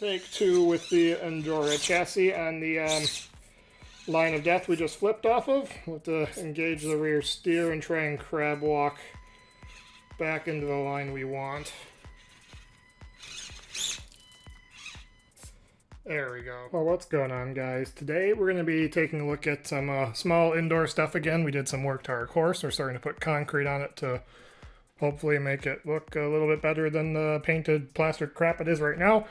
Take two with the Endura chassis on the line of death we just flipped off of. We'll have to engage the rear steer and try and crab walk back into the line we want. There we go. Well, what's going on, guys? Today we're going to be taking a look at some small indoor stuff again. We did some work to our course. We're starting to put concrete on it to hopefully make it look a little bit better than the painted plastic crap it is right now.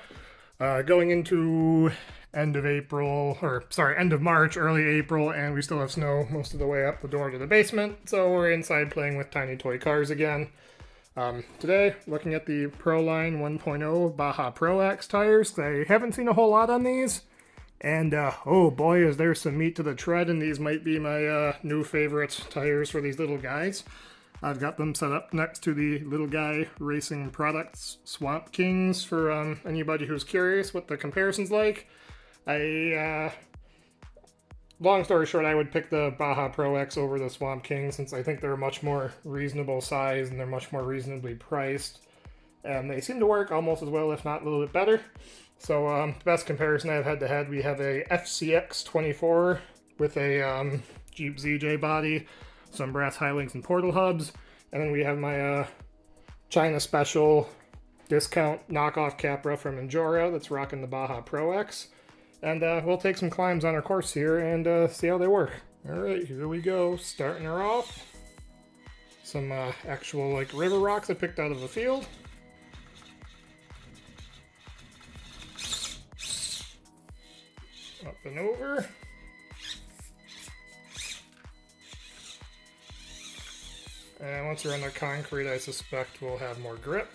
Going into end of March, early April, and we still have snow most of the way up the door to the basement, so we're inside playing with tiny toy cars again. Today, looking at the Proline 1.0 Baja Pro X tires. I haven't seen a whole lot on these, and oh boy, is there some meat to the tread, and these might be my new favorite tires for these little guys. I've got them set up next to the Little Guy Racing Products Swamp Kings for anybody who's curious what the comparison's like. Long story short, I would pick the Baja Pro X over the Swamp King since I think they're a much more reasonable size and they're much more reasonably priced. And they seem to work almost as well, if not a little bit better. So the best comparison I've had to head, we have a SCX24 with a Jeep ZJ body, some brass high links and portal hubs, and then we have my China Special discount knockoff Capra from Endura that's rocking the Baja Pro X. And we'll take some climbs on our course here and see how they work. Alright, here we go, starting her off. Some actual like river rocks I picked out of the field. Up and over. And once we're on the concrete, I suspect we'll have more grip.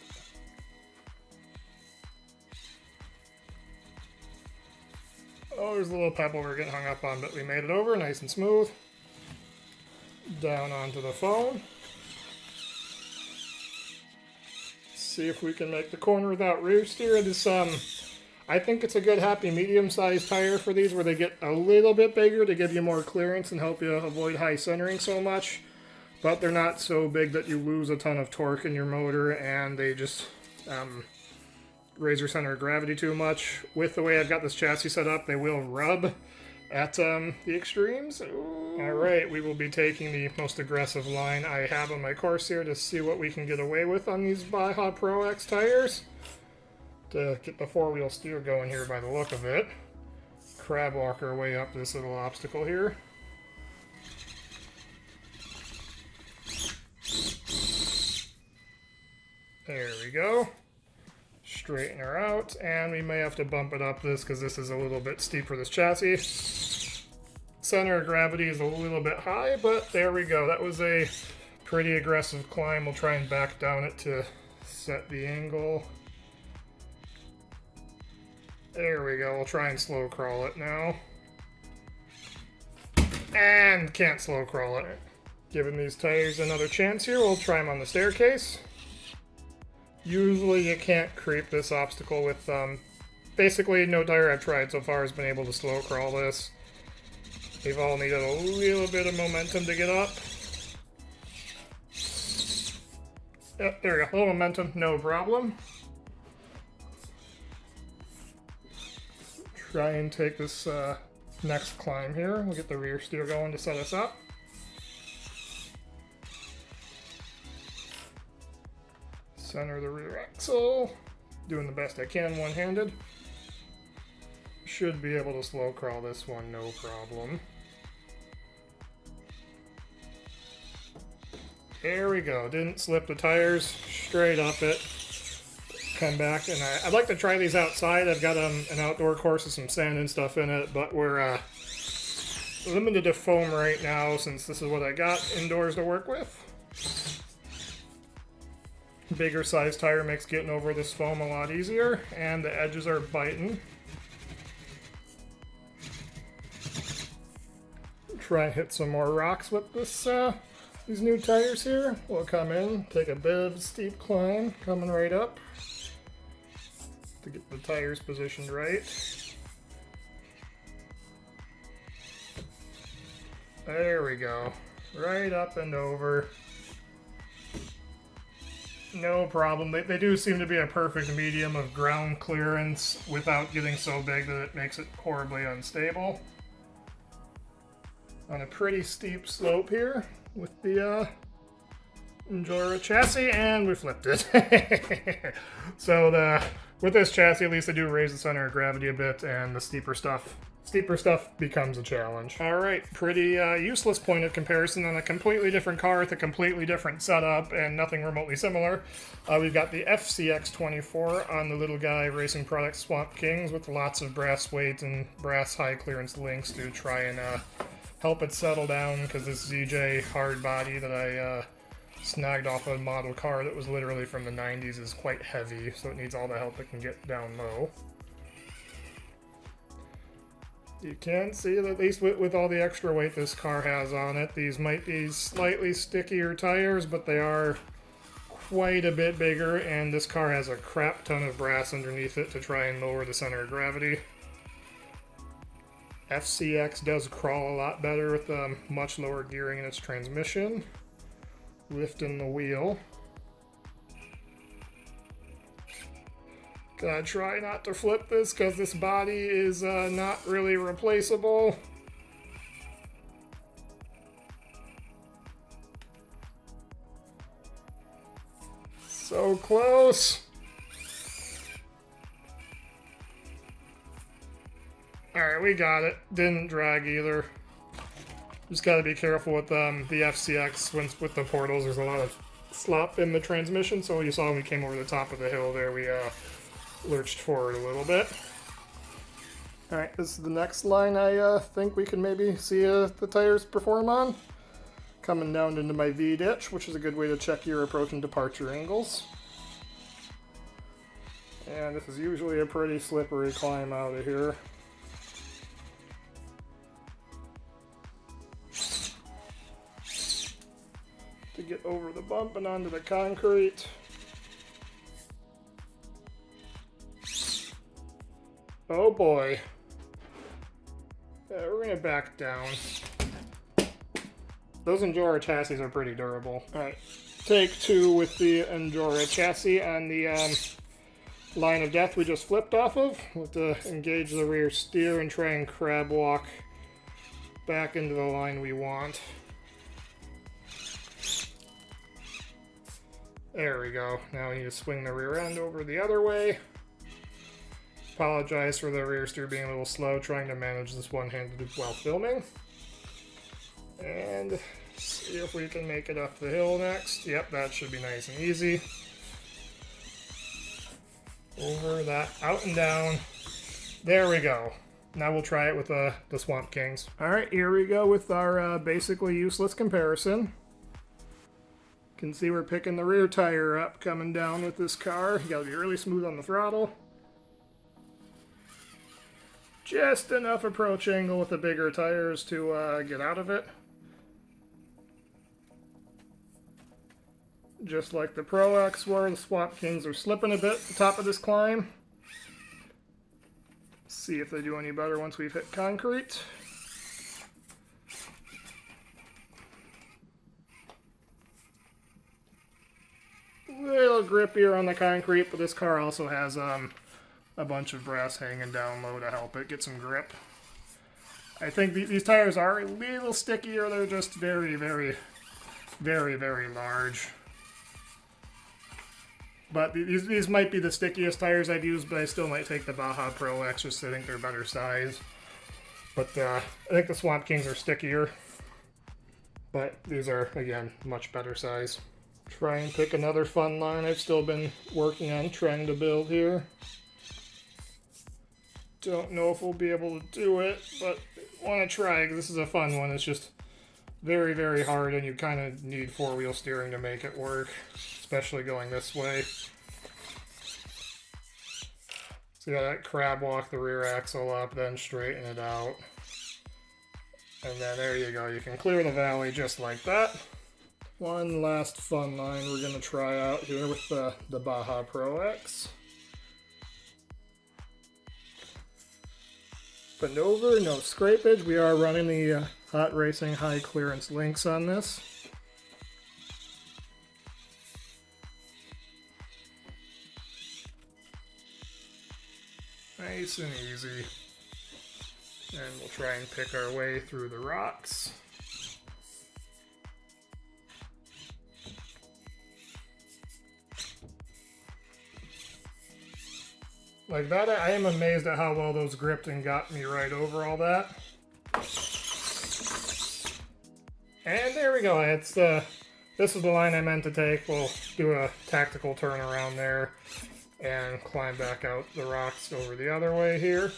Oh, there's a little pebble we're getting hung up on, but we made it over nice and smooth. Down onto the foam. See if we can make the corner without rear steer. This, I think it's a good happy medium-sized tire for these where they get a little bit bigger to give you more clearance and help you avoid high centering so much. But they're not so big that you lose a ton of torque in your motor and they just raise your center of gravity too much. With the way I've got this chassis set up, they will rub at the extremes. Alright, we will be taking the most aggressive line I have on my course here to see what we can get away with on these Baja Pro X tires. To get the four-wheel steer going here by the look of it. Crab walk our way up this little obstacle here. There we go. Straighten her out, and we may have to bump it up this because this is a little bit steep for this chassis. Center of gravity is a little bit high, but there we go. That was a pretty aggressive climb. We'll try and back down it to set the angle. There we go. We'll try and slow crawl it now. And can't slow crawl it. Giving these tires another chance here. We'll try them on the staircase. Usually you can't creep this obstacle with, basically no tire I've tried so far has been able to slow crawl this. They've all needed a little bit of momentum to get up. Yep, there we go, a little momentum, no problem. Try and take this next climb here. We'll get the rear steer going to set us up. Center the rear axle, doing the best I can one-handed. Should be able to slow crawl this one, no problem. There we go, didn't slip the tires, straight up it. Come back, and I'd like to try these outside. I've got an outdoor course with some sand and stuff in it, but we're limited to foam right now since this is what I got indoors to work with. Bigger size tire makes getting over this foam a lot easier, and the edges are biting. Try and hit some more rocks with this these new tires here. We'll come in, take a bit of a steep climb, coming right up to get the tires positioned right. There we go, right up and over. no problem. They do seem to be a perfect medium of ground clearance without getting so big that it makes it horribly unstable. On a pretty steep slope here with the Endura chassis, and we flipped it. So with this chassis, at least they do raise the center of gravity a bit, and the steeper stuff becomes a challenge. All right, pretty useless point of comparison on a completely different car with a completely different setup and nothing remotely similar. We've got the SCX24 on the little guy racing product Swamp Kings with lots of brass weight and brass high clearance links to try and help it settle down, because this ZJ hard body that I snagged off a model car that was literally from the 90s is quite heavy, so it needs all the help it can get down low. You can see that at least with all the extra weight this car has on it, these might be slightly stickier tires, but they are quite a bit bigger, and this car has a crap ton of brass underneath it to try and lower the center of gravity. FCX does crawl a lot better with much lower gearing in its transmission, lifting the wheel. Gotta try not to flip this because this body is not really replaceable. So close. Alright, we got it. Didn't drag either. Just gotta be careful with the FCX with the portals. There's a lot of slop in the transmission, so you saw when we came over the top of the hill there, we lurched forward a little bit. Alright, this is the next line I think we can maybe see the tires perform on. Coming down into my V-ditch, which is a good way to check your approach and departure angles. And this is usually a pretty slippery climb out of here. To get over the bump and onto the concrete. Oh boy. We're gonna back down. Those Endura chassis are pretty durable. Alright, take two with the Endura chassis on the line of death we just flipped off of. We'll have to engage the rear steer and try and crab walk back into the line we want. There we go. Now we need to swing the rear end over the other way. Apologize for the rear steer being a little slow, trying to manage this one-handed while filming. And see if we can make it up the hill next. Yep, that should be nice and easy. Over that, out and down. There we go. Now we'll try it with the Swamp Kings. Alright, here we go with our basically useless comparison. You can see we're picking the rear tire up coming down with this car. You gotta be really smooth on the throttle. Just enough approach angle with the bigger tires to get out of it. Just like the Pro X were, the Swamp Kings are slipping a bit at the top of this climb. See if they do any better once we've hit concrete. Little grippier on the concrete, but this car also has a bunch of brass hanging down low to help it get some grip. I think these tires are a little stickier. They're just very, very, very, very large. But these might be the stickiest tires I've used, but I still might take the Baja Pro X just because I think they're better size. But I think the Swamp Kings are stickier. But these are, again, much better size. Try and pick another fun line I've still been working on trying to build here. Don't know if we'll be able to do it, but want to try because this is a fun one. It's just very, very hard, and you kind of need four-wheel steering to make it work, especially going this way. So you gotta crab walk the rear axle up, then straighten it out. And then there you go. You can clear the valley just like that. One last fun line we're gonna try out here with the Baja Pro X. Bend over, no scrapage. We are running the Hot Racing high clearance links on this. nice and easy. And we'll try and pick our way through the rocks. Like that, I am amazed at how well those gripped and got me right over all that. And there we go. It's this is the line I meant to take. We'll do a tactical turn around there and climb back out the rocks over the other way here.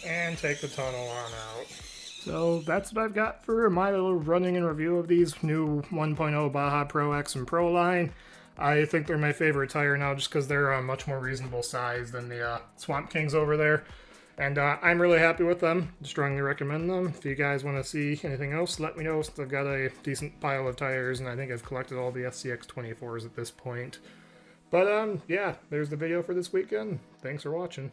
And take the tunnel on out. So that's what I've got for my little running and review of these new 1.0 Baja Pro X and Proline. I think they're my favorite tire now just because they're a much more reasonable size than the Swamp Kings over there. And I'm really happy with them. Strongly recommend them. If you guys want to see anything else, let me know. I've got a decent pile of tires, and I think I've collected all the SCX24s at this point. But yeah, there's the video for this weekend. Thanks for watching.